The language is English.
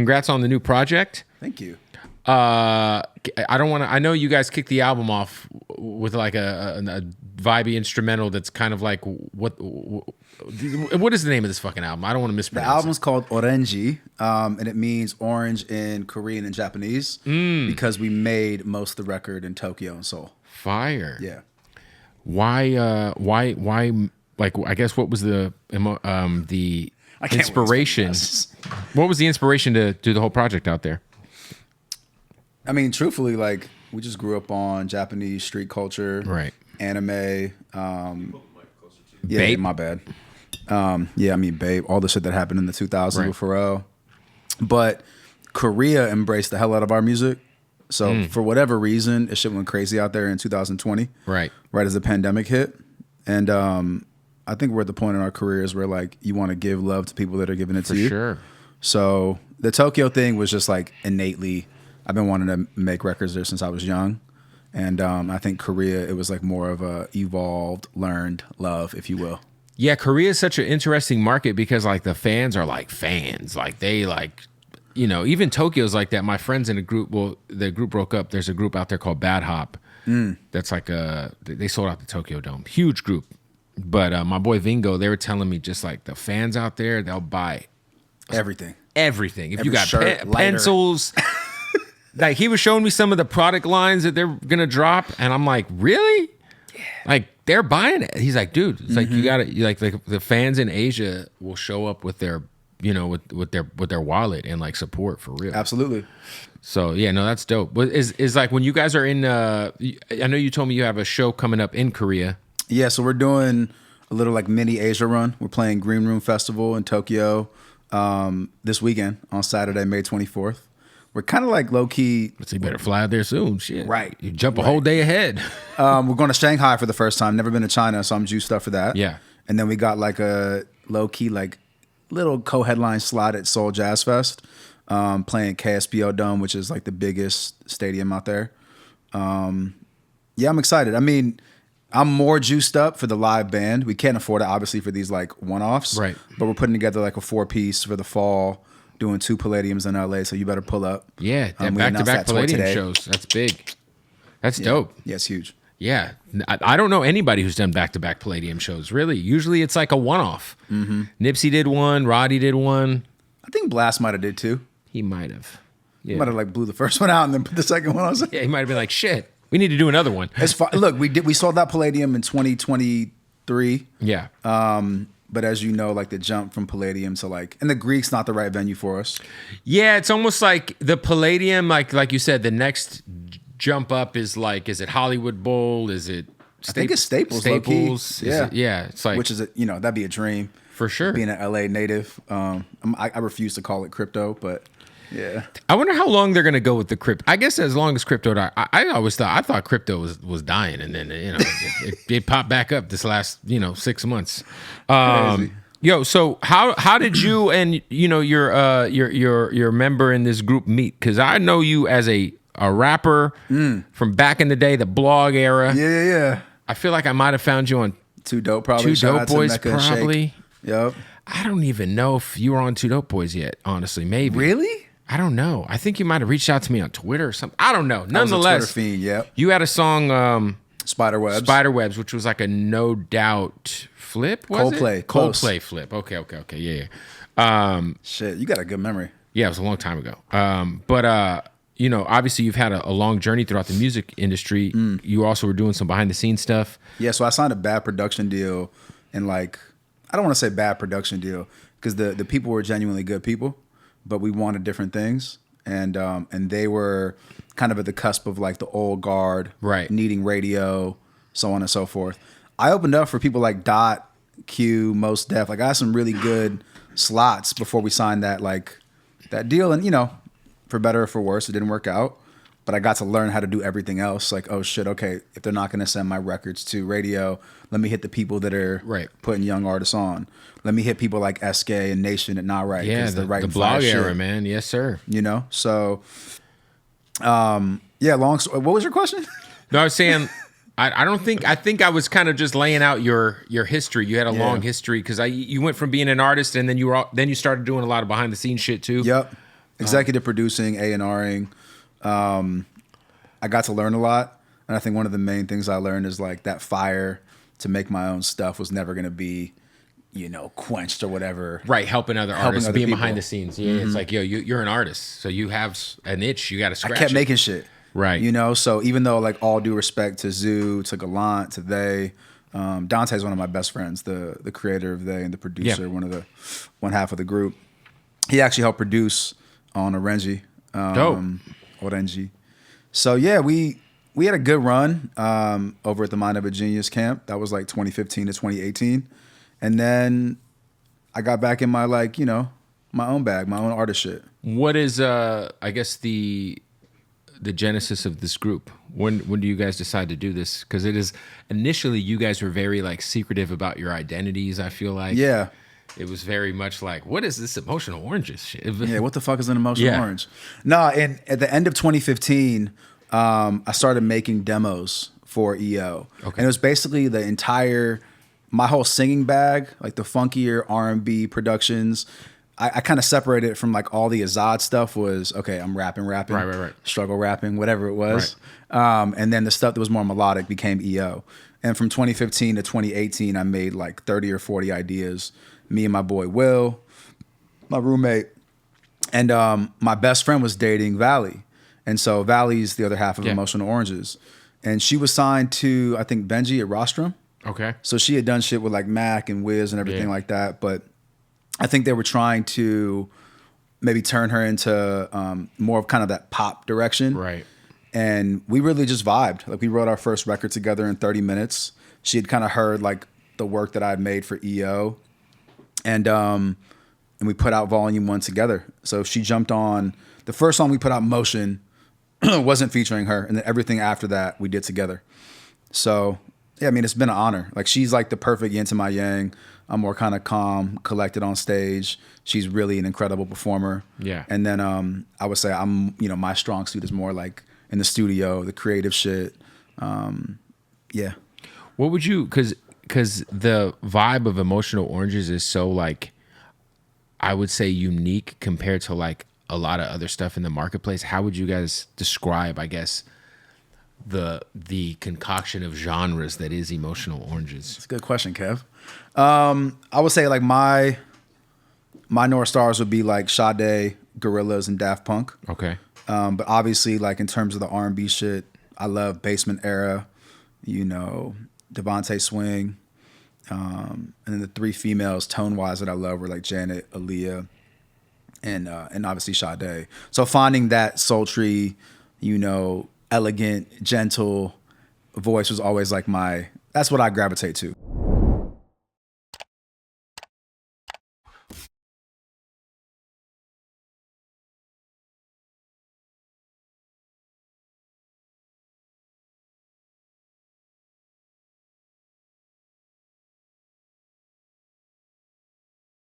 congrats on the new project. Thank you. I don't want to. I know you guys kicked the album off with like a vibey instrumental that's kind of like what is the name of this fucking album? I don't want to mispronounce. The album's called Orenjii, and it means orange in Korean and Japanese because we made most of the record in Tokyo and Seoul. Fire. Yeah. Why? Like, I guess what was the inspiration? What was the inspiration to do the whole project out there? I mean, truthfully, like we just grew up on Japanese street culture, right? Anime. Yeah, Babe? my bad. Yeah, I mean, Babe, all the shit that happened in the 2000s with Pharrell. But Korea embraced the hell out of our music. So for whatever reason, it shit went crazy out there in 2020. Right as the pandemic hit. And I think we're at the point in our careers where like you want to give love to people that are giving it to you. For sure. So the Tokyo thing was just like innately, I've been wanting to make records there since I was young. And I think Korea, it was like more of a evolved, learned love, if you will. Yeah, Korea is such an interesting market because like the fans are like fans. Like they like, you know, even Tokyo's like that. My friends in a group, well, the group broke up. There's a group out there called Bad Hop. That's like they sold out the Tokyo Dome. Huge group. But my boy Vingo, they were telling me just like the fans out there, they'll buy everything. Everything. If every you got shirt, pencils... Like he was showing me some of the product lines that they're gonna drop, and I'm like, really? Yeah. Like they're buying it. He's like, dude, it's like you gotta like the fans in Asia will show up with their, you know, with their wallet and like support for real. Absolutely. So yeah, no, that's dope. But is like when you guys are in, I know you told me you have a show coming up in Korea. Yeah, so we're doing a little like mini Asia run. We're playing Green Room Festival in Tokyo this weekend on Saturday, May 24th. We're kind of like low key. So you better fly out there soon. Shit. Right. You jump a whole day ahead. We're going to Shanghai for the first time. Never been to China, so I'm juiced up for that. Yeah. And then we got like a low key, like little co-headline slot at Seoul Jazz Fest, playing KSPO Dome, which is like the biggest stadium out there. Yeah, I'm excited. I mean, I'm more juiced up for the live band. We can't afford it, obviously, for these like one-offs. Right. But we're putting together like a 4-piece for the fall. Doing 2 Palladiums in LA, so you better pull up. Yeah, back-to-back Palladium shows. That's big. That's dope. Yeah, it's huge. Yeah, I don't know anybody who's done back-to-back Palladium shows. Really, usually it's like a one-off. Nipsey did one. Roddy did one. I think Blast might have did too. He might have. Yeah. He might have like blew the first one out and then put the second one on. Yeah, he might have been like, shit, we need to do another one. It's fine. Look, we sold that Palladium in 2023. Yeah. But as you know, like the jump from Palladium to like, and the Greek's not the right venue for us. Yeah, it's almost like the Palladium, like you said, the next jump up is like, is it Hollywood Bowl? Is it? I think it's Staples. Staples. Yeah, it's like, which is that'd be a dream for sure. Being an LA native, I refuse to call it crypto, but. Yeah, I wonder how long they're gonna go with the crypto. I guess as long as crypto died. I thought crypto was dying, and then it popped back up this last 6 months. Yo, so how did you and your member in this group meet? Because I know you as a rapper from back in the day, the blog era. Yeah. I feel like I might have found you on Two Dope probably. Two Dope Boys probably. Yep. I don't even know if you were on Two Dope Boys yet. Honestly, maybe. Really? I don't know. I think you might have reached out to me on Twitter or something. I don't know. Nonetheless, I was a Twitter fiend, yep. You had a song, Spiderwebs, which was like a No Doubt flip. Was Coldplay, it? Coldplay flip. Okay, yeah. Shit, you got a good memory. Yeah, it was a long time ago. But obviously you've had a long journey throughout the music industry. You also were doing some behind the scenes stuff. Yeah, so I signed a bad production deal, and like, I don't want to say bad production deal because the people were genuinely good people. But we wanted different things, and they were kind of at the cusp of like the old guard, right? Needing radio, so on and so forth. I opened up for people like Dot, Q, Mos Def. Like I had some really good slots before we signed that deal, and for better or for worse, it didn't work out. But I got to learn how to do everything else. Like, oh shit, okay, if they're not going to send my records to radio, let me hit the people that are putting young artists on. Let me hit people like SK and Nation at Not Right. Yeah, the blog era, man. Yes, sir. So, yeah, long story. What was your question? No, I was saying, I think I was kind of just laying out your history. You had a long history because you went from being an artist and then you started doing a lot of behind the scenes shit too. Yep. executive producing, A&Ring. I got to learn a lot. And I think one of the main things I learned is like that fire to make my own stuff was never going to be, quenched or whatever. Right, helping other artists, being people. behind the scenes. Yeah, it's like, you're an artist, so you have an itch, you got to scratch. I kept making shit. Right. So even though like all due respect to Zoo, to Gallant, to They, Dante's one of my best friends, the creator of They and the producer, one half of the group. He actually helped produce on Orenjii. Orenjii. So yeah, we had a good run over at the Mind of a Genius camp. That was like 2015 to 2018. And then I got back in my my own bag, my own artist shit. What is I guess the genesis of this group? When do you guys decide to do this? Because it is initially you guys were very like secretive about your identities, I feel like. Yeah. It was very much like, what is this emotional oranges shit? Yeah, what the fuck is an emotional orange? No, and at the end of 2015, I started making demos for EO. Okay. And it was basically my whole singing bag, like the funkier R&B productions. I kind of separated it from like all the Azad stuff was, okay, I'm rapping, right. struggle rapping, whatever it was. Right. And then the stuff that was more melodic became EO. And from 2015 to 2018, I made like 30 or 40 ideas. Me and my boy Will, my roommate. And my best friend was dating Valley. And so Valley's the other half of Emotional Oranges. And she was signed to, I think, Benji at Rostrum. Okay. So she had done shit with like Mac and Wiz and everything like that. But I think they were trying to maybe turn her into more of kind of that pop direction. Right. And we really just vibed. Like we wrote our first record together in 30 minutes. She had kind of heard like the work that I had made for EO. And we put out Volume 1 together. So she jumped on the first song we put out, Motion, wasn't featuring her. And then everything after that we did together. So yeah, I mean, it's been an honor. Like she's like the perfect yin to my yang. I'm more kind of calm, collected on stage. She's really an incredible performer. Yeah. And then I would say I'm, my strong suit is more like in the studio, the creative shit. Yeah. What would you, because the vibe of Emotional Oranges is so like, I would say unique compared to like a lot of other stuff in the marketplace. How would you guys describe, I guess, the concoction of genres that is Emotional Oranges? That's a good question, Kev. I would say like my North Stars would be like Sade, Gorillaz, and Daft Punk. Okay. But obviously like in terms of the R&B shit, I love Basement Era, Devontae Swing, and then the three females tone-wise that I love were like Janet, Aaliyah, and obviously Sade. So finding that sultry, elegant, gentle voice was always like that's what I gravitate to.